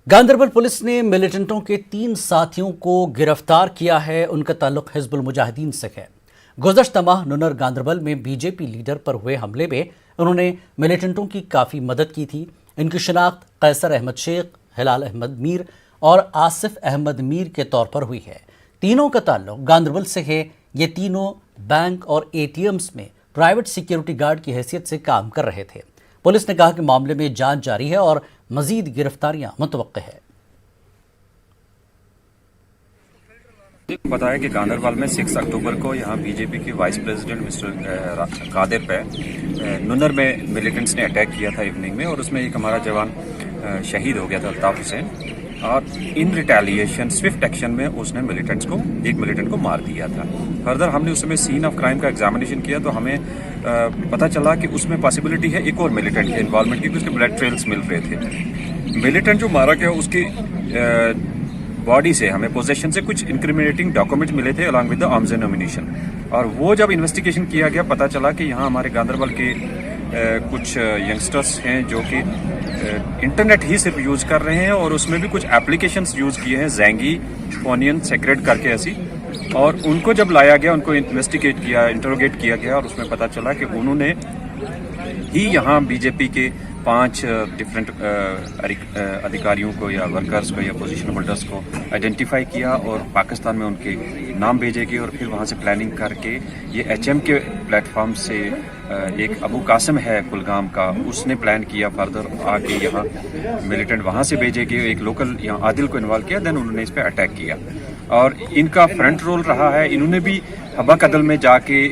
Ganderbal police ने मिलिटेंटों के 3 साथियों को गिरफ्तार किया है। उनका ताल्लुक हिजबुल मुजाहिदीन से है। गुज़श्ता माह नुनर गांदरबल में बीजेपी लीडर पर हुए हमले में उन्होंने मिलिटेंटों की काफ़ी मदद की थी। इनकी शिनाख्त कैसर अहमद शेख, हिलाल अहमद मीर और आसिफ अहमद मीर के तौर पर हुई है। तीनों का ताल्लुक गांदरबल से है। ये तीनों बैंक और एटीएम्स में प्राइवेट सिक्योरिटी गार्ड की हैसियत से काम कर रहे थे। पुलिस ने कहा कि मामले में जांच जारी है और मजीद गिरफ्तारियां मुतवक्के है। बताया कि गांदरबल में 6 अक्टूबर को यहाँ बीजेपी के वाइस प्रेसिडेंट मिस्टर कादिर पे नुनर में मिलिटेंट्स ने अटैक किया था इवनिंग में, और उसमें एक हमारा जवान शहीद हो गया था, अल्ताफ हुसैन। और इन रिटेलिएशन स्विफ्ट एक्शन में उसने एक मिलिटेंट को मार दिया था। फर्दर हमने उस समय सीन ऑफ क्राइम का एग्जामिनेशन किया तो हमें पता चला कि उसमें पॉसिबिलिटी है एक और मिलिटेंट के इन्वॉल्वमेंट की, उसके ब्लड ट्रेल्स मिल रहे थे। मिलिटेंट जो मारा गया उसकी बॉडी से हमें पोजेशन से कुछ इंक्रिमिनेटिंग डॉक्यूमेंट मिले थे along with the arms and ammunition. और वो जब इन्वेस्टिगेशन किया गया पता चला कि यहाँ हमारे गांदरबल के कुछ यंगस्टर्स हैं जो कि इंटरनेट ही सिर्फ यूज कर रहे हैं, और उसमें भी कुछ एप्लीकेशंस यूज किए हैं, जैंगी, ओनियन, सेक्रेट करके ऐसी। और उनको जब लाया गया, उनको इन्वेस्टिगेट किया, इंटरोगेट किया गया, और उसमें पता चला कि उन्होंने ही यहाँ बीजेपी के 5 डिफरेंट अधिकारियों को या वर्कर्स को या पोजीशन होल्डर्स को आइडेंटिफाई किया और पाकिस्तान में उनके नाम भेजे गए। और फिर वहाँ से प्लानिंग करके ये एचएम के प्लेटफॉर्म से एक अबू कासिम है कुलगाम का, उसने प्लान किया फर्दर आके यहाँ मिलिटेंट वहाँ से भेजे गए, एक लोकल यहाँ आदिल को इन्वॉल्व किया, देन उन्होंने इस पर अटैक किया। और इनका फ्रंट रोल रहा है, इन्होंने भी हबा कदल में जाके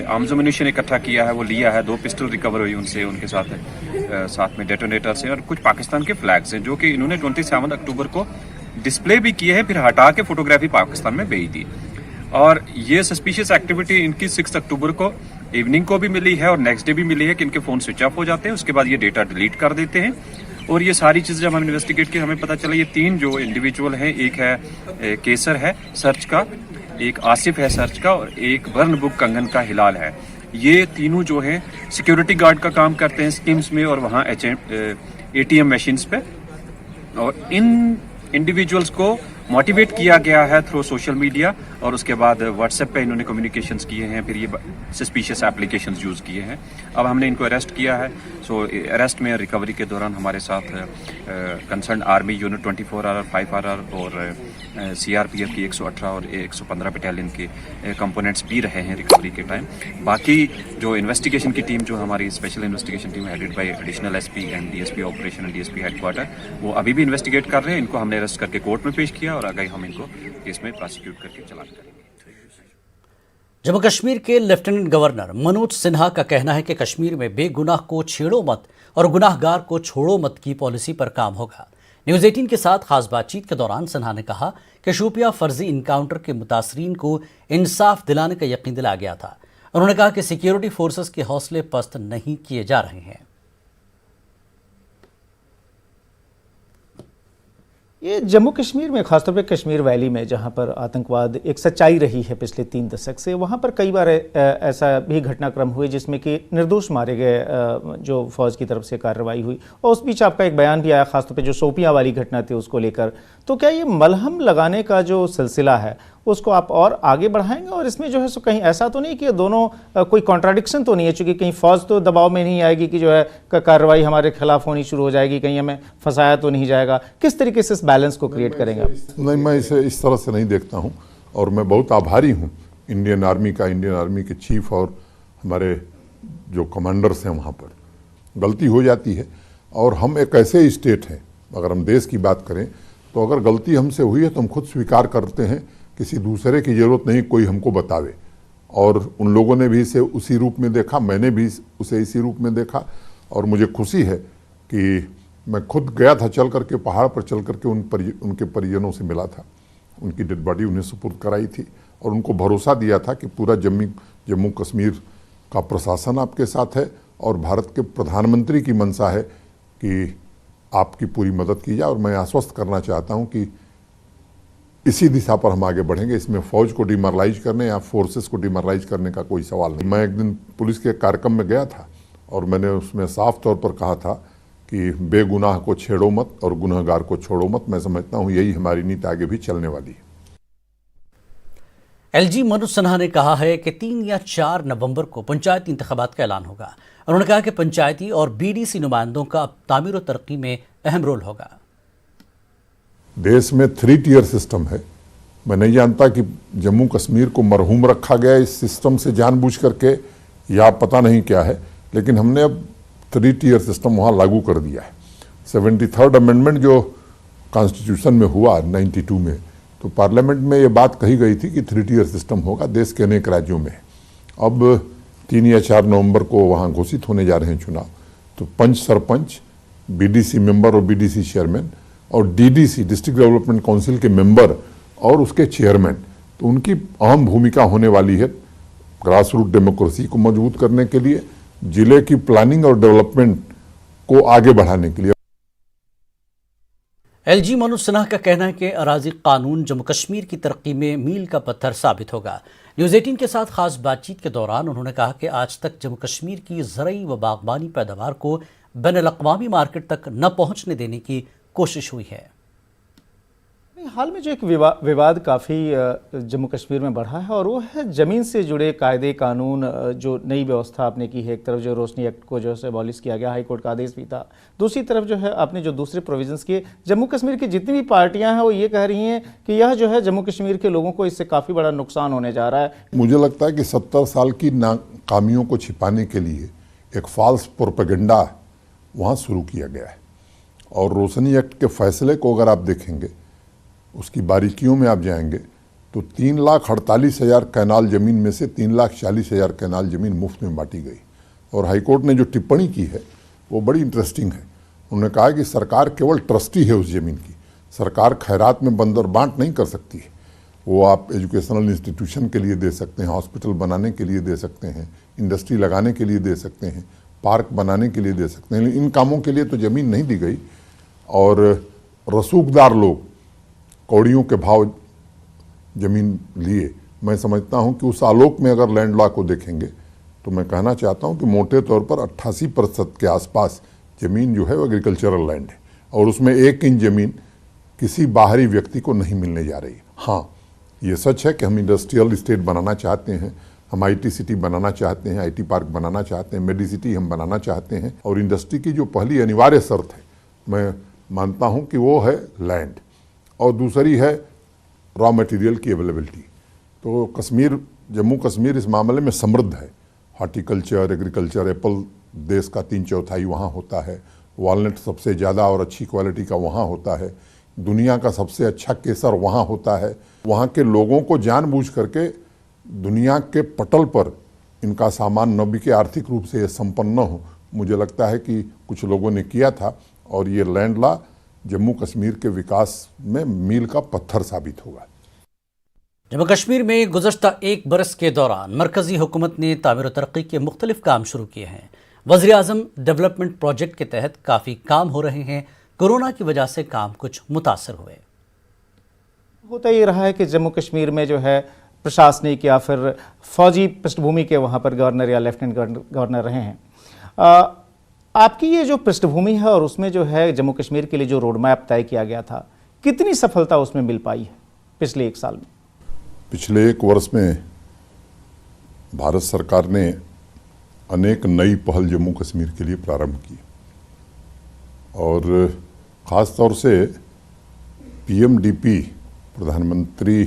आर्म्स एम्यूनिशन इकट्ठा किया है, वो लिया है, 2 पिस्टल रिकवर हुई उनसे, उनके साथ में डेटोनेटर्स हैं और कुछ पाकिस्तान के फ्लैग्स हैं जो कि इन्होंने 27 अक्टूबर को डिस्प्ले भी किए हैं, फिर हटा के फोटोग्राफी पाकिस्तान में भेज दी। और ये सस्पिशियस एक्टिविटी इनकी 6 अक्टूबर को इवनिंग को भी मिली है और नेक्स्ट डे भी मिली है कि इनके फोन स्विच ऑफ हो जाते हैं, उसके बाद ये डेटा डिलीट कर देते हैं। और ये सारी चीजें जब हम इन्वेस्टिगेट किए हमें पता चला ये 3 जो इंडिविजुअल हैं, एक है केसर है सर्च का, एक आसिफ है सर्च का, और एक बर्न बुक कंगन का हिलाल है। ये तीनों जो है सिक्योरिटी गार्ड का काम करते हैं स्कीम्स में और वहाँ एटीएम मशीन्स पे। और इन इंडिविजुअल्स को मोटिवेट किया गया है थ्रू सोशल मीडिया, और उसके बाद व्हाट्सएप पे इन्होंने कम्युनिकेशंस किए हैं, फिर ये सस्पिशियस एप्लीकेशंस यूज किए हैं। अब हमने इनको अरेस्ट किया है। सो अरेस्ट में रिकवरी के दौरान हमारे साथ concern army unit 24 R 5 R और सीआरपीएफ की 118 और 115 बटालियन के कंपोनेंट्स भी रहे हैं रिकवरी के टाइम। बाकी जो इन्वेस्टिगेशन की टीम जो हमारी special investigation team headed by additional SP and DSP operation and DSP headquarter, वो अभी भी इन्वेस्टिगेट कर रहे हैं। इनको हमने अरेस्ट करके कोर्ट में पेश किया और आगे हम इनको केस में प्रोसिक्यूट करके चालान करेंगे। जम्मू कश्मीर के लेफ्टिनेंट गवर्नर मनोज सिन्हा का कहना है कि कश्मीर में बेगुनाह को छेड़ो मत और गुनाहगार को छोड़ो मत की पॉलिसी पर काम होगा। न्यूज़ 18 के साथ खास बातचीत के दौरान सिन्हा ने कहा कि शोपियां फर्जी इनकाउंटर के मुतासरीन को इंसाफ दिलाने का यकीन दिलाया गया था। उन्होंने कहा कि सिक्योरिटी फोर्सेस के हौसले पस्त नहीं किए जा रहे हैं। ये जम्मू कश्मीर में, खासतौर पे कश्मीर वैली में, जहाँ पर आतंकवाद एक सच्चाई रही है पिछले 3 दशक से, वहाँ पर कई बार ऐसा भी घटनाक्रम हुए जिसमें कि निर्दोष मारे गए, जो फौज की तरफ से कार्रवाई हुई। और उस बीच आपका एक बयान भी आया खासतौर पे जो शोपियाँ वाली घटना थी उसको लेकर। तो क्या ये मलहम लगाने का जो सिलसिला है उसको आप और आगे बढ़ाएंगे? और इसमें जो है सो कहीं ऐसा तो नहीं कि दोनों कोई कॉन्ट्राडिक्शन तो नहीं है, चूँकि कहीं फौज तो दबाव में नहीं आएगी कि जो है कार्रवाई हमारे खिलाफ होनी शुरू हो जाएगी, कहीं हमें फंसाया तो नहीं जाएगा? किस तरीके से इस बैलेंस को क्रिएट करेंगे आप? नहीं, मैं इसे इस तरह से नहीं देखता हूँ, और मैं बहुत आभारी हूँ इंडियन आर्मी के चीफ और हमारे जो कमांडर्स हैं। वहाँ पर गलती हो जाती है, और हम एक ऐसे स्टेट हैं, अगर हम देश की बात करें तो अगर गलती हमसे हुई है तो हम खुद स्वीकार करते हैं, किसी दूसरे की ज़रूरत नहीं कोई हमको बतावे। और उन लोगों ने भी इसे उसी रूप में देखा, मैंने भी उसे इसी रूप में देखा। और मुझे खुशी है कि मैं खुद गया था, चल करके पहाड़ पर चल करके उनके परिजनों से मिला था, उनकी डेड बॉडी उन्हें सुपुर्द कराई थी, और उनको भरोसा दिया था कि पूरा जम्मू कश्मीर का प्रशासन आपके साथ है, और भारत के प्रधानमंत्री की मंशा है कि आपकी पूरी मदद की जाए। और मैं आश्वस्त करना चाहता हूं कि इसी दिशा पर हम आगे बढ़ेंगे। इसमें फौज को डिमोरलाइज करने या फोर्सेस को डिमोरलाइज करने का कोई सवाल नहीं। मैं एक दिन पुलिस के कार्यक्रम में गया था और मैंने उसमें साफ तौर पर कहा था कि बेगुनाह को छेड़ो मत और गुनहगार को छोड़ो मत। मैं समझता हूँ यही हमारी नीति आगे भी चलने वाली है। एलजी मनोज सिन्हा ने कहा है कि 3 या 4 नवंबर को पंचायती इंतखाबात का ऐलान होगा। उन्होंने कहा कि पंचायती और बीडीसी नुमाइंदों का अब तामीर और तरक्की में अहम रोल होगा। देश में 3 टियर सिस्टम है। मैं नहीं जानता कि जम्मू कश्मीर को मरहूम रखा गया इस सिस्टम से जानबूझ करके या पता नहीं क्या है, लेकिन हमने अब 3 टियर सिस्टम वहाँ लागू कर दिया है। 73rd अमेंडमेंट जो कॉन्स्टिट्यूशन में हुआ 92 में, तो पार्लियामेंट में ये बात कही गई थी कि 3 टियर सिस्टम होगा देश के अनेक राज्यों में। अब 3 या 4 नवंबर को वहाँ घोषित होने जा रहे हैं चुनाव, तो पंच सरपंच, बीडीसी मेंबर और बीडीसी चेयरमैन और डीडीसी डिस्ट्रिक्ट डेवलपमेंट काउंसिल के मेंबर और उसके चेयरमैन, तो उनकी अहम भूमिका होने वाली है ग्रास रूट डेमोक्रेसी को मजबूत करने के लिए, जिले की प्लानिंग और डेवलपमेंट को आगे बढ़ाने के लिए। एलजी मनोज सिन्हा का कहना है कि अराजी कानून जम्मू कश्मीर की तरक्की में मील का पत्थर साबित होगा। न्यूज़ 18 के साथ खास बातचीत के दौरान उन्होंने कहा कि आज तक जम्मू कश्मीर की ज़रई व बागबानी पैदावार को बैनुल-अक़वामी मार्केट तक न पहुंचने देने की कोशिश हुई है। हाल में जो एक विवाद काफ़ी जम्मू कश्मीर में बढ़ा है और वो है ज़मीन से जुड़े कायदे कानून, जो नई व्यवस्था आपने की है। एक तरफ जो रोशनी एक्ट को जो है अबॉलिश किया गया, हाई कोर्ट का आदेश भी था। दूसरी तरफ जो है आपने जो दूसरे प्रोविजंस किए, जम्मू कश्मीर की जितनी भी पार्टियां हैं वो ये कह रही हैं कि यह जो है जम्मू कश्मीर के लोगों को इससे काफ़ी बड़ा नुकसान होने जा रहा है। मुझे लगता है कि 70 साल की नाकामियों को छिपाने के लिए एक फॉल्स प्रोपेगेंडा वहाँ शुरू किया गया है। और रोशनी एक्ट के फैसले को अगर आप देखेंगे, उसकी बारीकियों में आप जाएंगे, तो 3,48,000 कैनाल ज़मीन में से 3,40,000 कैनाल ज़मीन मुफ्त में बांटी गई। और हाईकोर्ट ने जो टिप्पणी की है वो बड़ी इंटरेस्टिंग है। उन्होंने कहा कि सरकार केवल ट्रस्टी है उस ज़मीन की, सरकार खैरात में बंदर बांट नहीं कर सकती है। वो आप एजुकेशनल इंस्टीट्यूशन के लिए दे सकते हैं, हॉस्पिटल बनाने के लिए दे सकते हैं, इंडस्ट्री लगाने के लिए दे सकते हैं, पार्क बनाने के लिए दे सकते हैं, लेकिन इन कामों के लिए तो ज़मीन नहीं दी गई। और रसूखदार लोग कौड़ियों के भाव जमीन लिए। मैं समझता हूं कि उस आलोक में अगर लैंड लॉ को देखेंगे तो मैं कहना चाहता हूं कि मोटे तौर पर 88% के आसपास ज़मीन जो है वो एग्रीकल्चरल लैंड है और उसमें 1 इंच ज़मीन किसी बाहरी व्यक्ति को नहीं मिलने जा रही। हाँ, ये सच है कि हम इंडस्ट्रियल स्टेट बनाना चाहते हैं, हम IT सिटी बनाना चाहते हैं, IT पार्क बनाना चाहते हैं, मेडिसिटी हम बनाना चाहते हैं। और इंडस्ट्री की जो पहली अनिवार्य शर्त है, मैं मानता हूँ कि वो है लैंड, और दूसरी है रॉ मटेरियल की अवेलेबिलिटी। तो कश्मीर, जम्मू कश्मीर इस मामले में समृद्ध है। हॉर्टिकल्चर, एग्रीकल्चर, एप्पल देश का 3/4 वहाँ होता है, वॉलनट सबसे ज़्यादा और अच्छी क्वालिटी का वहाँ होता है, दुनिया का सबसे अच्छा केसर वहाँ होता है। वहाँ के लोगों को जानबूझ करके दुनिया के पटल पर इनका सामान न बिके, आर्थिक रूप से ये संपन्न न हो, मुझे लगता है कि कुछ लोगों ने किया था। और ये लैंड लॉ जम्मू कश्मीर के विकास में मील का पत्थर साबित होगा। जम्मू कश्मीर में गुज़श्ता 1 बरस के दौरान मरकजी हुकूमत ने तामीर तरक्की के मुख्तलिफ काम शुरू किए हैं। वज़ीर-ए-आज़म डेवलपमेंट प्रोजेक्ट के तहत काफ़ी काम हो रहे हैं। कोरोना की वजह से काम कुछ मुतासर हुए। होता ये रहा है कि जम्मू कश्मीर में जो है प्रशासनिक या फिर फौजी पृष्ठभूमि के वहाँ पर गवर्नर या लेफ्टिनेंट गवर्नर रहे हैं। आपकी ये जो पृष्ठभूमि है और उसमें जो है जम्मू कश्मीर के लिए जो रोड मैप तय किया गया था, कितनी सफलता उसमें मिल पाई है पिछले 1 साल में? पिछले 1 वर्ष में भारत सरकार ने अनेक नई पहल जम्मू कश्मीर के लिए प्रारंभ की और ख़ास तौर से PMDP, प्रधानमंत्री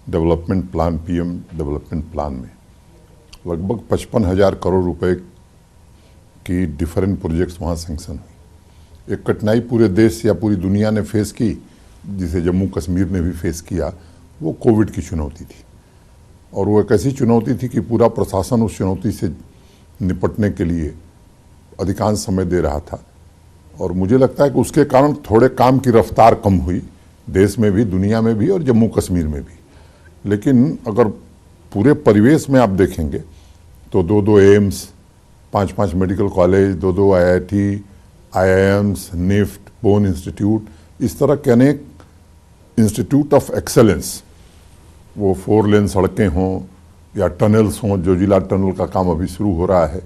development plan, PM development plan में लगभग 55,000 करोड़ रुपए की डिफरेंट प्रोजेक्ट्स वहाँ सेंक्शन हुई। एक कठिनाई पूरे देश या पूरी दुनिया ने फेस की, जिसे जम्मू कश्मीर ने भी फेस किया, वो कोविड की चुनौती थी। और वो एक ऐसी चुनौती थी कि पूरा प्रशासन उस चुनौती से निपटने के लिए अधिकांश समय दे रहा था। और मुझे लगता है कि उसके कारण थोड़े काम की रफ्तार कम हुई, देश में भी, दुनिया में भी और जम्मू कश्मीर में भी। लेकिन अगर पूरे परिवेश में आप देखेंगे तो 2-2 AIIMS, 5-5 medical college, 2-2 IIT, IIMs, NIFT, bone institute, इस तरह के अनेक इंस्टीट्यूट ऑफ एक्सेलेंस, वो 4 लेन सड़कें हों या टनल्स हों, जो जिला टनल का काम अभी शुरू हो रहा है।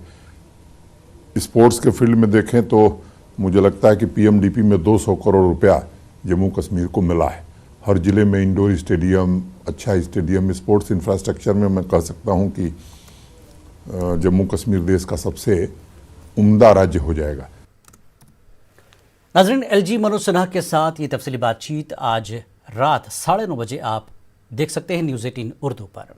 स्पोर्ट्स के फील्ड में देखें तो मुझे लगता है कि पीएमडीपी में 200 करोड़ रुपया जम्मू कश्मीर को मिला है। हर जिले में इंडोर स्टेडियम, अच्छा स्टेडियम, स्पोर्ट्स इंफ्रास्ट्रक्चर में मैं कह सकता हूं कि जम्मू कश्मीर देश का सबसे उम्दा राज्य हो जाएगा। नाज़रीन, एलजी मनोज सिन्हा के साथ ये तफसीली बातचीत आज रात 9:30 बजे आप देख सकते हैं न्यूज़ 18 उर्दू पर।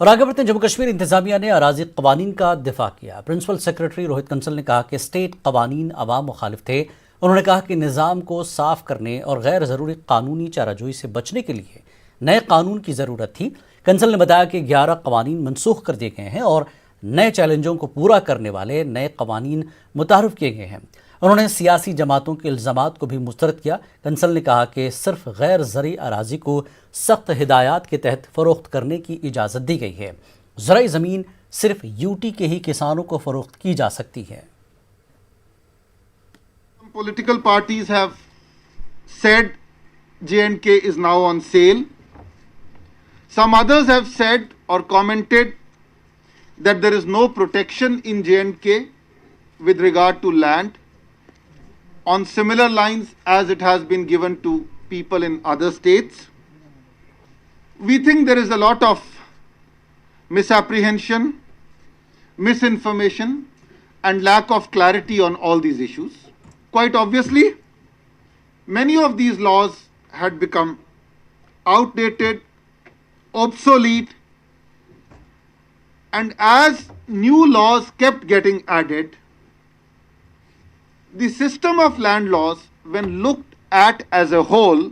और आगे बढ़ते हैं, जम्मू कश्मीर इंतजामिया ने अराजी कवानीन का दिफा किया। प्रिंसिपल सेक्रेटरी रोहित कंसल ने कहा कि स्टेट कवानीन अवाम मुखालिफ थे। उन्होंने कहा कि निज़ाम को साफ करने और गैर ज़रूरी कानूनी चाराजोई से बचने के लिए नए कानून की ज़रूरत थी। कंसल ने बताया कि 11 कवानीन मनसूख कर दिए गए हैं और नए चैलेंजों को पूरा करने वाले नए कवानीन मुतारफ़ किए गए हैं। उन्होंने सियासी जमातों के इल्ज़ामात को भी मुस्तरद किया। कंसल ने कहा कि सिर्फ गैर ज़रई अराजी को सख्त हिदायत के तहत फ़रोख्त करने की इजाज़त दी गई है। ज़रई ज़मीन सिर्फ यूटी के ही किसानों को फ़रोख्त की जा सकती है। Political parties have said J&K is now on sale. Some others have said or commented that there is no protection in J&K with regard to land on similar lines as it has been given to people in other states. We think there is a lot of misapprehension, misinformation, and lack of clarity on all these issues. Quite obviously, many of these laws had become outdated, obsolete, and as new laws kept getting added, the system of land laws, when looked at as a whole,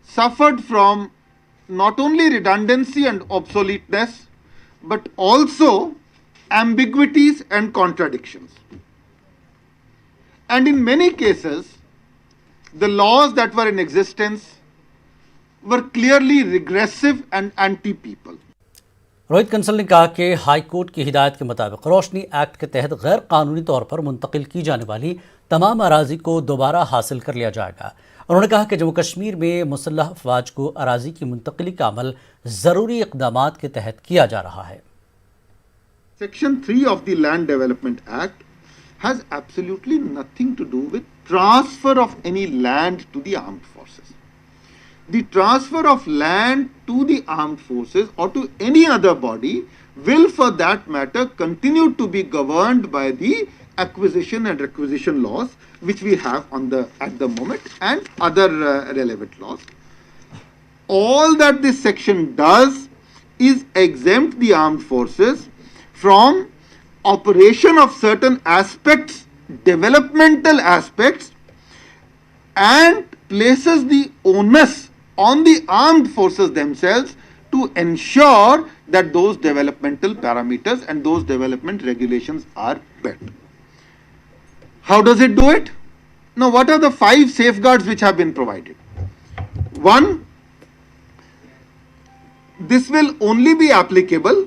suffered from not only redundancy and obsoleteness, but also ambiguities and contradictions. And in many cases, the laws that were in existence were clearly regressive and anti-people. Rohit Kansal ने कहा कि high court की हिदायत के मुताबिक रोशनी act के तहत गैर कानूनी तौर पर मुंतकिल की जाने वाली तमाम अराजी को दोबारा हासिल कर लिया जाएगा। उन्होंने कहा कि जम्मू कश्मीर में मुसल्लह अफवाज को अराजी की मुंतकिली का अमल ज़रूरी इक़दामात के तहत किया जा रहा है। Section 3 of the Land Development Act has absolutely nothing to do with transfer of any land to the armed forces. The transfer of land to the armed forces or to any other body will, for that matter, continue to be governed by the acquisition and requisition laws which we have at the moment and other relevant laws. All that this section does is exempt the armed forces from operation of certain aspects, developmental aspects, and places the onus on the armed forces themselves to ensure that those developmental parameters and those development regulations are met. How does it do it? Now, what are the 5 safeguards which have been provided? 1, this will only be applicable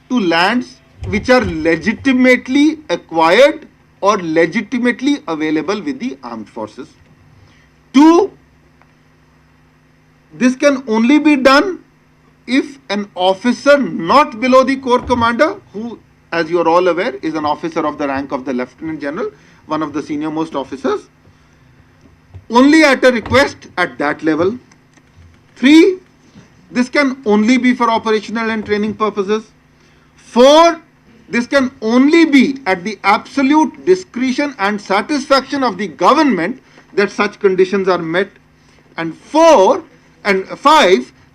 to lands which are legitimately acquired or legitimately available with the armed forces. 2, this can only be done if an officer not below the corps commander, who, as you are all aware, is an officer of the rank of the Lieutenant General, one of the senior most officers, only at a request at that level. 3, this can only be for operational and training purposes. 4, this can only be at the absolute discretion and satisfaction of the government that such conditions are met. And 5,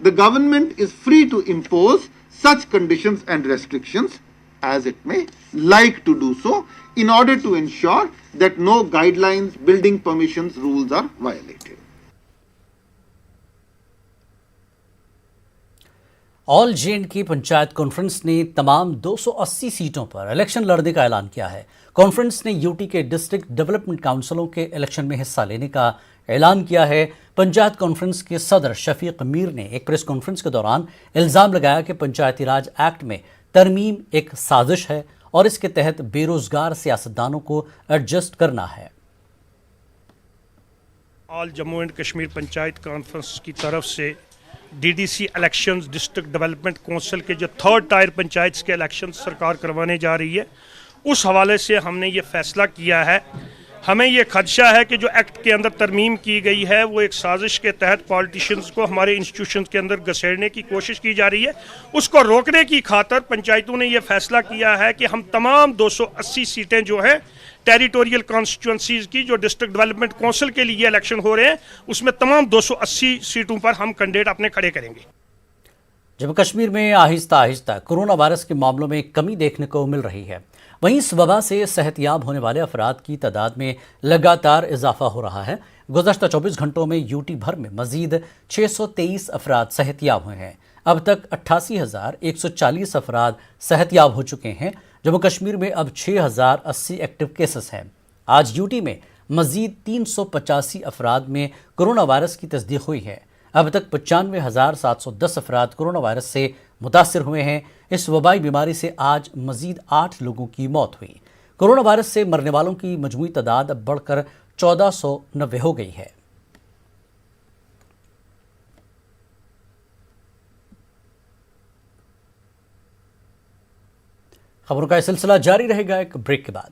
the government is free to impose such conditions and restrictions as it may like to do so in order to ensure that no guidelines, building permissions, rules are violated. All J&K panchayat conference ने तमाम 280 सीटों पर election लड़ने का ऐलान किया है। Conference ने यूटी के डिस्ट्रिक्ट डेवलपमेंट काउंसिलों के इलेक्शन में हिस्सा लेने का ऐलान किया है। पंचायत कॉन्फ्रेंस के सदर शफीक मीर ने एक प्रेस कॉन्फ्रेंस के दौरान इल्ज़ाम लगाया कि पंचायती राज एक्ट में तरमीम एक साजिश है और इसके तहत बेरोजगार सियासतदानों को एडजस्ट करना है। All Jammu and Kashmir panchayat conference की तरफ से DDC elections, district development council के जो 3rd टायर पंचायत के इलेक्शन सरकार करवाने जा रही है, उस हवाले से हमने ये फैसला किया है हमें ये खदशा है कि जो एक्ट के अंदर तरमीम की गई है वो एक साजिश के तहत पॉलिटिशियंस को हमारे इंस्टीट्यूशंस के अंदर घसेड़ने की कोशिश की जा रही है। उसको रोकने की खातर पंचायतों ने ये फैसला किया है कि हम तमाम 280 सीटें जो हैं टेरिटोरियल कॉन्स्टिट्यूंसीज की जो डिस्ट्रिक्ट डेवलपमेंट काउंसिल के लिए इलेक्शन हो रहे हैं उसमें तमाम 280 सीटों पर हम कैंडिडेट अपने खड़े करेंगे। जम्मू कश्मीर में आहिस्ता आहिस्ता कोरोना वायरस के मामलों में कमी देखने को मिल रही है। वहीं इस वबा से सेहतयाब होने वाले अफराद की तादाद में लगातार इजाफा हो रहा है। गुज़श्ता 24 घंटों में यूटी भर में मजीद 623 अफराद सेहतयाब हुए हैं। अब तक 88,140 अफराद सेहतयाब हो चुके हैं। जम्मू कश्मीर में अब 6,080 एक्टिव केसेस हैं। आज यूटी में मजीद 385 अफराद में कोरोना वायरस की तस्दीक हुई है। अब तक 95,710 अफराद कोरोना वायरस से मुतासिर हुए हैं। इस वबाई बीमारी से आज मजीद 8 लोगों की मौत हुई। कोरोना वायरस से मरने वालों की मजमूई तादाद अब बढ़कर 1490 हो गई है। खबरों का यह सिलसिला जारी रहेगा एक ब्रेक के बाद।